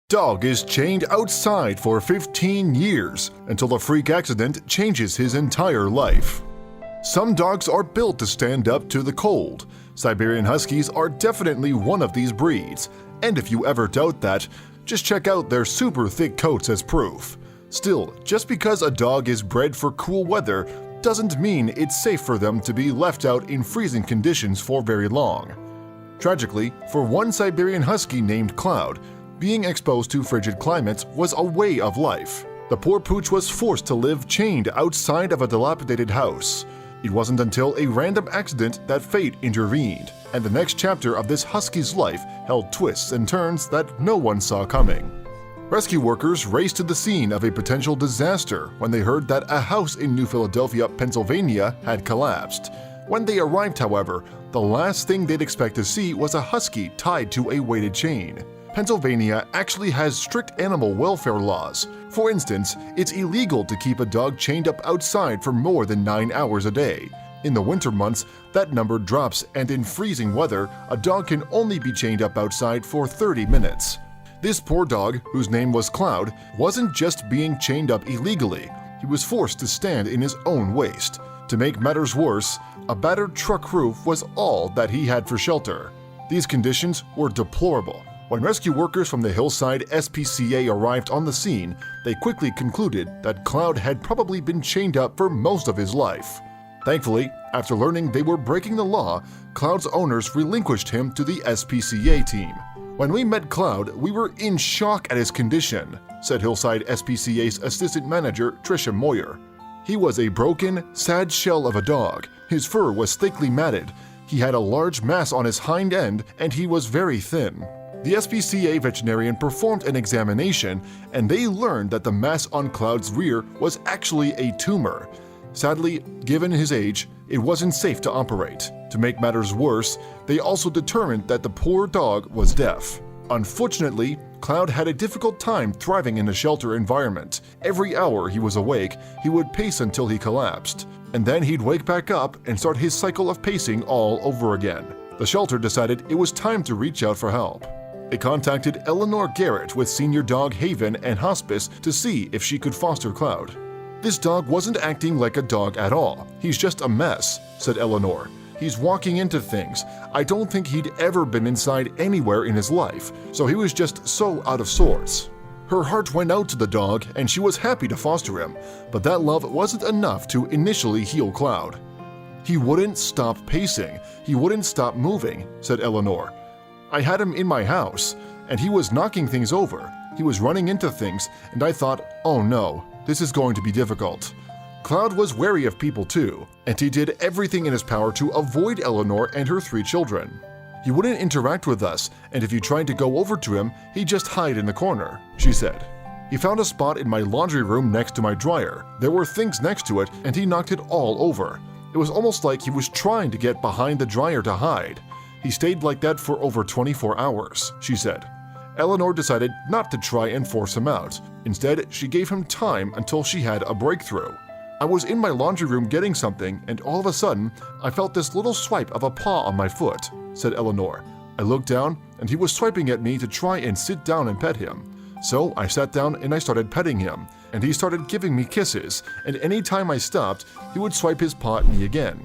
Dog is chained outside for 15 years until a freak accident changes his entire life. Some dogs are built to stand up to the cold. Siberian Huskies are definitely one of these breeds, and if you ever doubt that, just check out their super thick coats as proof. Still, just because a dog is bred for cool weather doesn't mean it's safe for them to be left out in freezing conditions for very long. Tragically, for one Siberian Husky named Cloud, being exposed to frigid climates was a way of life. The poor pooch was forced to live chained outside of a dilapidated house. It wasn't until a random accident that fate intervened, and the next chapter of this husky's life held twists and turns that no one saw coming. Rescue workers raced to the scene of a potential disaster when they heard that a house in New Philadelphia, Pennsylvania had collapsed. When they arrived, however, the last thing they'd expect to see was a husky tied to a weighted chain. Pennsylvania actually has strict animal welfare laws. For instance, it's illegal to keep a dog chained up outside for more than 9 hours a day. In the winter months, that number drops, and in freezing weather, a dog can only be chained up outside for 30 minutes. This poor dog, whose name was Cloud, wasn't just being chained up illegally. He was forced to stand in his own waste. To make matters worse, a battered truck roof was all that he had for shelter. These conditions were deplorable. When rescue workers from the Hillside SPCA arrived on the scene, they quickly concluded that Cloud had probably been chained up for most of his life. Thankfully, after learning they were breaking the law, Cloud's owners relinquished him to the SPCA team. "When we met Cloud, we were in shock at his condition," said Hillside SPCA's assistant manager Tricia Moyer. "He was a broken, sad shell of a dog. His fur was thickly matted. He had a large mass on his hind end, and he was very thin." The SPCA veterinarian performed an examination, and they learned that the mass on Cloud's rear was actually a tumor. Sadly, given his age, it wasn't safe to operate. To make matters worse, they also determined that the poor dog was deaf. Unfortunately, Cloud had a difficult time thriving in a shelter environment. Every hour he was awake, he would pace until he collapsed, and then he'd wake back up and start his cycle of pacing all over again. The shelter decided it was time to reach out for help. They contacted Eleanor Garrett with Senior Dog Haven and Hospice to see if she could foster Cloud. "This dog wasn't acting like a dog at all. He's just a mess," said Eleanor. "He's walking into things. I don't think he'd ever been inside anywhere in his life, so he was just so out of sorts." Her heart went out to the dog and she was happy to foster him, but that love wasn't enough to initially heal Cloud. "He wouldn't stop pacing. He wouldn't stop moving," said Eleanor. "I had him in my house, and he was knocking things over. He was running into things, and I thought, oh no, this is going to be difficult." Cloud was wary of people too, and he did everything in his power to avoid Eleanor and her 3 children. "He wouldn't interact with us, and if you tried to go over to him, he'd just hide in the corner," she said. "He found a spot in my laundry room next to my dryer. There were things next to it, and he knocked it all over. It was almost like he was trying to get behind the dryer to hide. He stayed like that for over 24 hours, she said. Eleanor decided not to try and force him out. Instead, she gave him time until she had a breakthrough. "I was in my laundry room getting something, and all of a sudden, I felt this little swipe of a paw on my foot," said Eleanor. "I looked down, and he was swiping at me to try and sit down and pet him. So I sat down and I started petting him, and he started giving me kisses, and any time I stopped, he would swipe his paw at me again.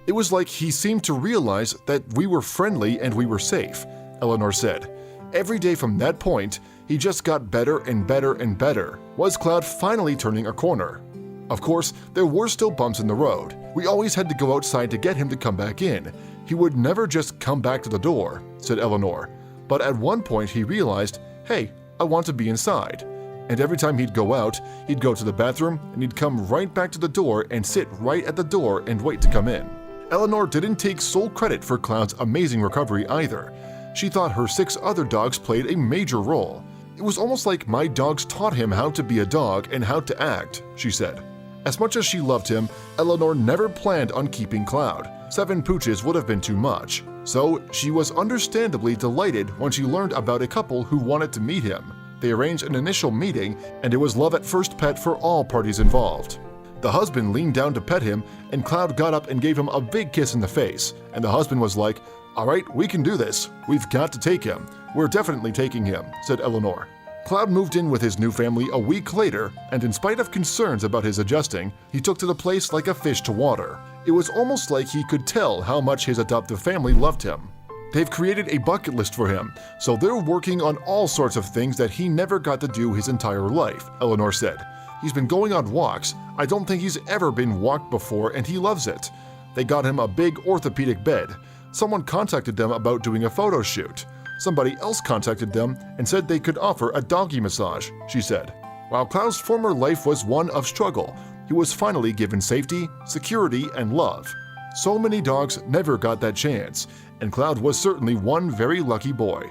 It was like he seemed to realize that we were friendly and we were safe," Eleanor said. "Every day from that point, he just got better and better and better." Was Cloud finally turning a corner? Of course, there were still bumps in the road. "We always had to go outside to get him to come back in. He would never just come back to the door," said Eleanor. "But at one point he realized, hey, I want to be inside. And every time he'd go out, he'd go to the bathroom and he'd come right back to the door and sit right at the door and wait to come in." Eleanor didn't take sole credit for Cloud's amazing recovery either. She thought her 6 other dogs played a major role. "It was almost like my dogs taught him how to be a dog and how to act," she said. As much as she loved him, Eleanor never planned on keeping Cloud. 7 pooches would have been too much. So she was understandably delighted when she learned about a couple who wanted to meet him. They arranged an initial meeting, and it was love at first pet for all parties involved. The husband leaned down to pet him, and Cloud got up and gave him a big kiss in the face, and the husband was like, "All right, we can do this. We've got to take him. We're definitely taking him," said Eleanor. Cloud moved in with his new family a week later, and in spite of concerns about his adjusting, he took to the place like a fish to water. It was almost like he could tell how much his adoptive family loved him. They've created a bucket list for him, so they're working on all sorts of things that he never got to do his entire life, Eleanor said. He's been going on walks. I don't think he's ever been walked before, and he loves it. They got him a big orthopedic bed. Someone contacted them about doing a photo shoot. Somebody else contacted them and said they could offer a doggy massage, she said. While Cloud's former life was one of struggle, he was finally given safety, security, and love. So many dogs never got that chance, and Cloud was certainly one very lucky boy.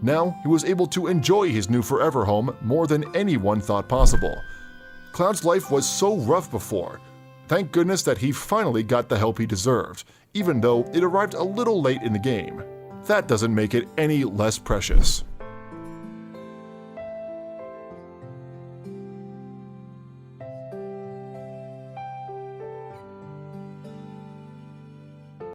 Now he was able to enjoy his new forever home more than anyone thought possible. Cloud's life was so rough before. Thank goodness that he finally got the help he deserved, even though it arrived a little late in the game. That doesn't make it any less precious.